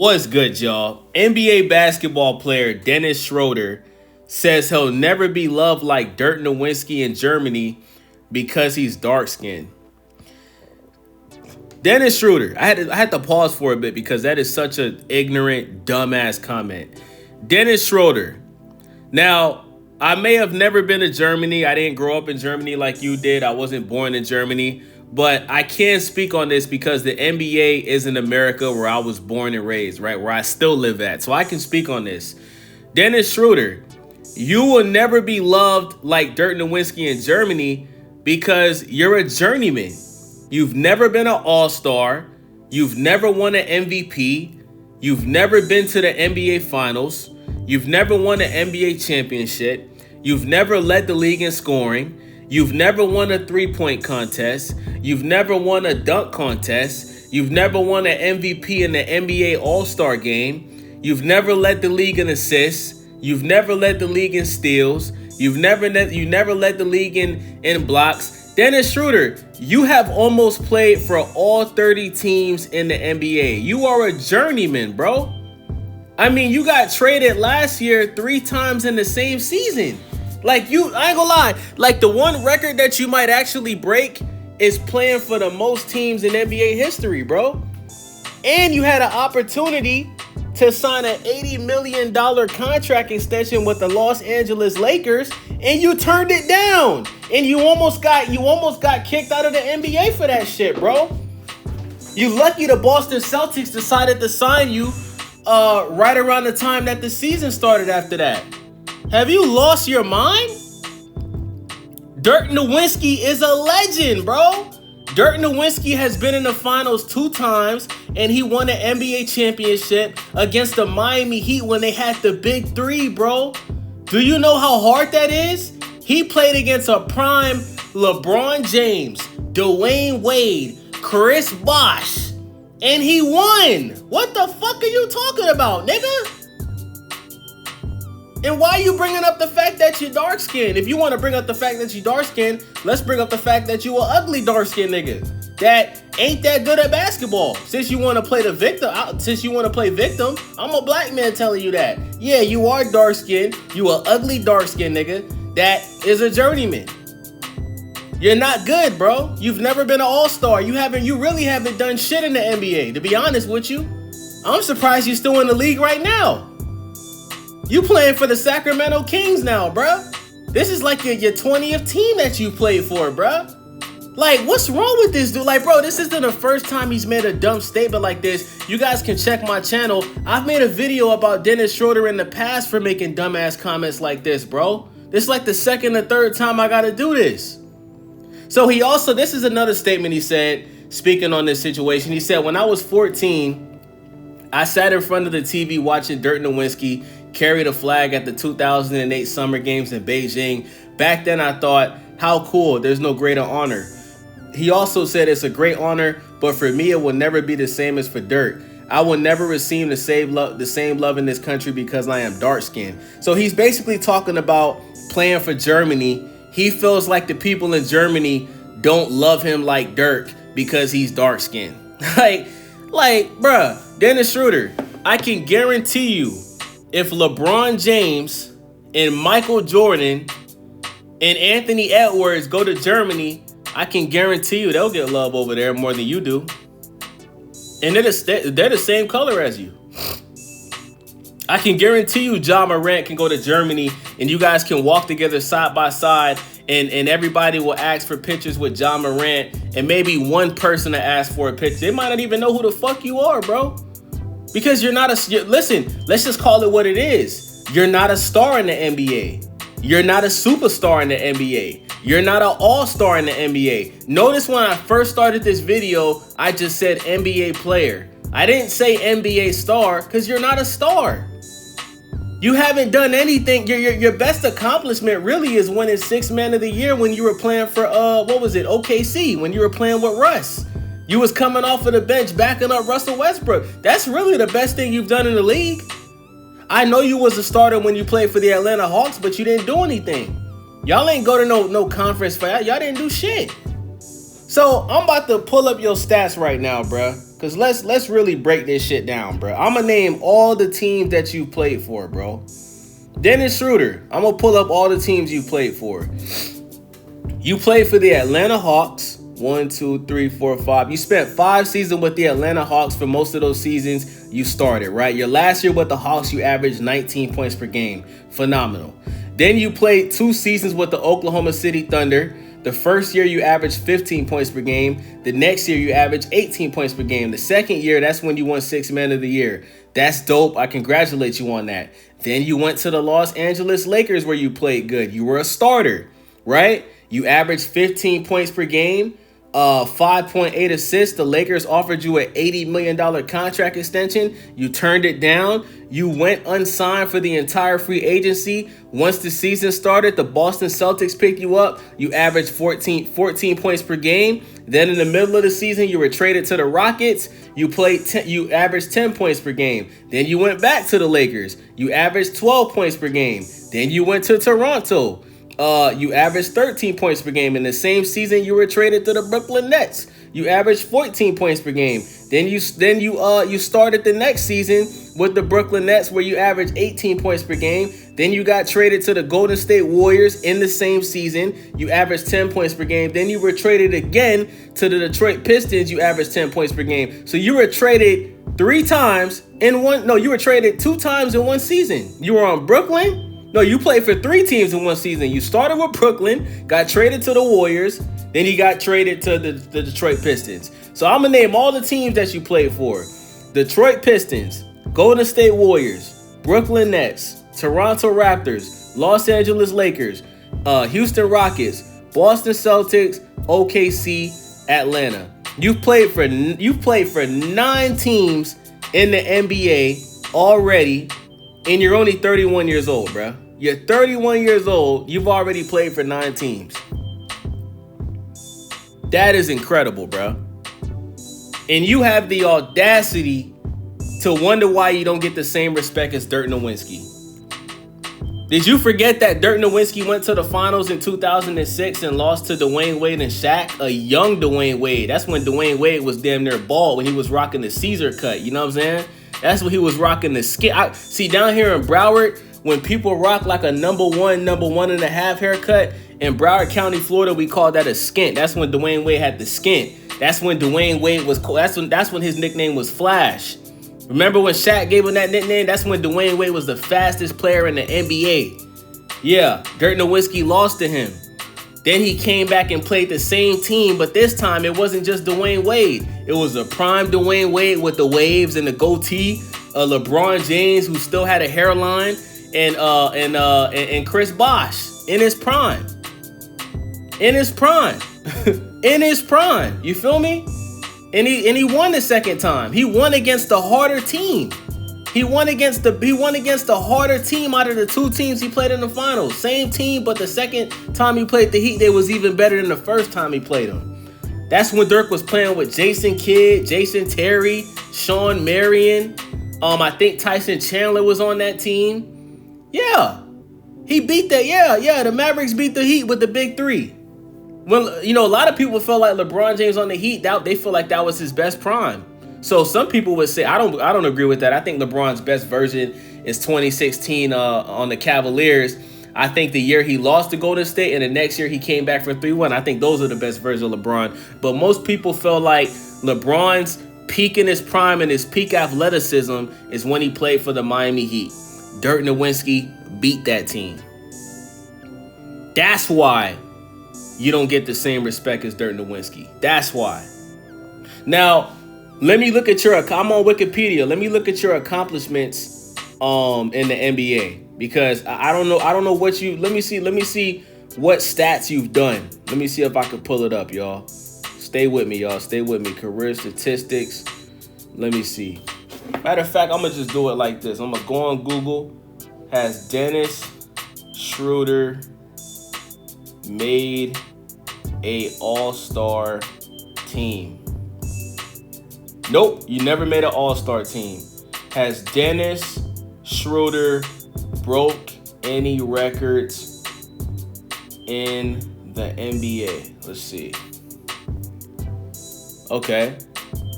What's good, y'all? NBA basketball player Dennis Schroder says he'll never be loved like Dirk Nowitzski in Germany because he's dark-skinned. Dennis Schroder, I had to pause for a bit because that is such an ignorant, dumbass comment. Dennis Schroder. Now, I may have never been to Germany. I didn't grow up in Germany like you did. I wasn't born in Germany. But I can speak on this because the NBA is in America where I was born and raised, right? Where I still live at. So I can speak on this. Dennis Schroder, you will never be loved like Dirk Nowitzki in Germany because you're a journeyman. You've never been an all-star. You've never won an MVP. You've never been to the NBA Finals. You've never won an NBA championship. You've never led the league in scoring. You've never won a three-point contest. You've never won a dunk contest. You've never won an MVP in the NBA All-Star game. You've never led the league in assists. You've never led the league in steals. You've never led the league in blocks. Dennis Schroder, you have almost played for all 30 teams in the NBA. You are a journeyman, bro. I mean, you got traded last year 3 times in the same season. Like, I ain't gonna lie, like the one record that you might actually break is playing for the most teams in NBA history, bro. And you had an opportunity to sign an $80 million contract extension with the Los Angeles Lakers, and you turned it down. And you almost got kicked out of the NBA for that shit, bro. You lucky the Boston Celtics decided to sign you right around the time that the season started after that. Have you lost your mind? Dirk Nowitzki is a legend, bro. Dirk Nowitzki has been in the finals 2 times, and he won an NBA championship against the Miami Heat when they had the big 3, bro. Do you know how hard that is? He played against a prime LeBron James, Dwayne Wade, Chris Bosh, and he won. What the fuck are you talking about, nigga? And why are you bringing up the fact that you're dark-skinned? If you want to bring up the fact that you're dark-skinned, let's bring up the fact that you an ugly dark-skinned nigga that ain't that good at basketball. Since you want to play victim, I'm a black man telling you that. Yeah, you are dark-skinned. You an ugly dark-skinned nigga that is a journeyman. You're not good, bro. You've never been an all-star. You really haven't done shit in the NBA, to be honest with you. I'm surprised you're still in the league right now. You playing for the Sacramento Kings now, bruh. This is like your 20th team that you played for, bruh. Like, what's wrong with this dude? Like, bro, this isn't the first time he's made a dumb statement like this. You guys can check my channel. I've made a video about Dennis Schroder in the past for making dumbass comments like this, bro. This is like the second or third time I gotta do this. So this is another statement he said, speaking on this situation. He said, when I was 14, I sat in front of the TV watching Dirk Nowitzki carried a flag at the 2008 Summer Games in Beijing. Back then, I thought, how cool, there's no greater honor. He also said it's a great honor, but for me, it will never be the same as for Dirk. I will never receive the same love in this country because I am dark-skinned. So he's basically talking about playing for Germany. He feels like the people in Germany don't love him like Dirk because he's dark-skinned. like, bruh, Dennis Schroder, I can guarantee you, if LeBron James and Michael Jordan and Anthony Edwards go to Germany, I can guarantee you they'll get love over there more than you do. And they're the same color as you. I can guarantee you Ja Morant can go to Germany and you guys can walk together side by side and everybody will ask for pictures with Ja Morant and maybe one person to ask for a picture. They might not even know who the fuck you are, bro. Because listen, let's just call it what it is. You're not a star in the NBA. You're not a superstar in the NBA. You're not an all-star in the NBA. Notice when I first started this video, I just said NBA player. I didn't say NBA star because you're not a star. You haven't done anything. Your best accomplishment really is winning 6th Man of the Year when you were playing for, OKC, when you were playing with Russ. You was coming off of the bench backing up Russell Westbrook. That's really the best thing you've done in the league. I know you was a starter when you played for the Atlanta Hawks, but you didn't do anything. Y'all ain't go to no conference fight. Y'all didn't do shit. So I'm about to pull up your stats right now, bruh. Cause let's really break this shit down, bro. I'm gonna name all the teams that you played for, bro. Dennis Schroder, I'm gonna pull up all the teams you played for. You played for the Atlanta Hawks. 1, 2, 3, 4, 5. You spent 5 seasons with the Atlanta Hawks. For most of those seasons, you started, right? Your last year with the Hawks, you averaged 19 points per game. Phenomenal. Then you played 2 seasons with the Oklahoma City Thunder. The first year, you averaged 15 points per game. The next year, you averaged 18 points per game. The second year, that's when you won 6th Man of the Year. That's dope. I congratulate you on that. Then you went to the Los Angeles Lakers where you played good. You were a starter, right? You averaged 15 points per game. 5.8 assists. The Lakers offered you an $80 million contract extension. You turned it down. You went unsigned for the entire free agency. Once the season started, the Boston Celtics picked you up. You averaged 14 points per game. Then in the middle of the season, you were traded to the Rockets. You averaged 10 points per game. Then you went back to the Lakers. You averaged 12 points per game. Then you went to Toronto. You averaged 13 points per game. In the same season, you were traded to the Brooklyn Nets. You averaged 14 points per game. Then you started the next season with the Brooklyn Nets where you averaged 18 points per game. Then you got traded to the Golden State Warriors in the same season. You averaged 10 points per game. Then you were traded again to the Detroit Pistons. You averaged 10 points per game. So you were traded 3 times in one. No, you were traded 2 times in one season. You were on Brooklyn. No, you played for 3 teams in one season. You started with Brooklyn, got traded to the Warriors, then you got traded to the Detroit Pistons. So I'm going to name all the teams that you played for. Detroit Pistons, Golden State Warriors, Brooklyn Nets, Toronto Raptors, Los Angeles Lakers, Houston Rockets, Boston Celtics, OKC, Atlanta. You've played for 9 teams in the NBA already. And you're only 31 years old, bro. You're 31 years old. You've already played for 9 teams. That is incredible, bro. And you have the audacity to wonder why you don't get the same respect as Dirk Nowitzki. Did you forget that Dirk Nowitzki went to the finals in 2006 and lost to Dwayne Wade and Shaq? A young Dwayne Wade. That's when Dwayne Wade was damn near bald when he was rocking the Caesar cut. You know what I'm saying? That's when he was rocking the skin. See, down here in Broward, when people rock like a number one and a half haircut, in Broward County, Florida, we call that a skint. That's when Dwayne Wade had the skint. That's when Dwayne Wade was cool. That's when his nickname was Flash. Remember when Shaq gave him that nickname? That's when Dwayne Wade was the fastest player in the NBA. Yeah, Dirk Nowitzki lost to him. Then he came back and played the same team, but this time it wasn't just Dwayne Wade. It was a prime Dwayne Wade with the waves and the goatee, LeBron James who still had a hairline, and Chris Bosh in his prime. In his prime. In his prime. You feel me? And he won the second time. He won against the harder team. He won against the harder team out of the 2 teams he played in the finals. Same team, but the second time he played the Heat, they was even better than the first time he played them. That's when Dirk was playing with Jason Kidd, Jason Terry, Sean Marion. I think Tyson Chandler was on that team. Yeah. He beat that. Yeah. The Mavericks beat the Heat with the big 3. Well, a lot of people felt like LeBron James on the Heat, they feel like that was his best prime. So some people would say, I don't agree with that. I think LeBron's best version is 2016 on the Cavaliers. I think the year he lost to Golden State and the next year he came back for 3-1. I think those are the best versions of LeBron. But most people feel like LeBron's peak in his prime and his peak athleticism is when he played for the Miami Heat. Dirk Nowitzki beat that team. That's why you don't get the same respect as Dirk Nowitzki. That's why. Now, let me look at I'm on Wikipedia. Let me look at your accomplishments in the NBA because I don't know what let me see what stats you've done. Let me see if I can pull it up, y'all. Stay with me, y'all. Stay with me. Career statistics. Let me see. Matter of fact, I'm going to just do it like this. I'm going to go on Google. Has Dennis Schroder made a all-star team? Nope, you never made an all-star team. Has Dennis Schroder broke any records in the NBA? Let's see. Okay.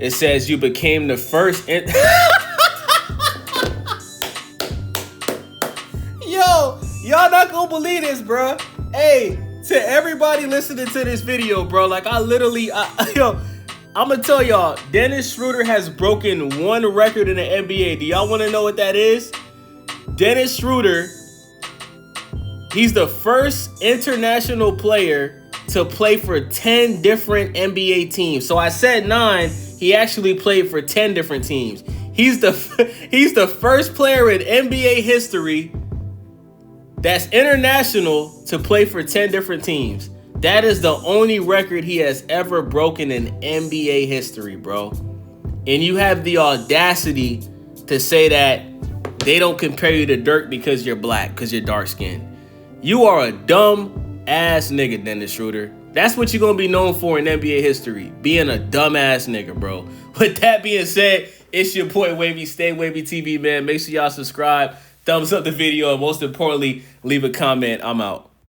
It says you became the first. Yo, y'all not gonna believe this, bro. Hey, to everybody listening to this video, bro, like I'm gonna tell y'all, Dennis Schroder has broken one record in the NBA. Do y'all want to know what that is? Dennis Schroder, he's the first international player to play for 10 different NBA teams. So I said 9. He actually played for 10 different teams. He's the first player in NBA history that's international to play for 10 different teams. That is the only record he has ever broken in NBA history, bro. And you have the audacity to say that they don't compare you to Dirk because you're black, because you're dark skinned. You are a dumb ass nigga, Dennis Schroder. That's what you're going to be known for in NBA history. Being a dumb ass nigga, bro. With that being said, it's your boy Wavy. Stay Wavy TV, man. Make sure y'all subscribe. Thumbs up the video. And most importantly, leave a comment. I'm out.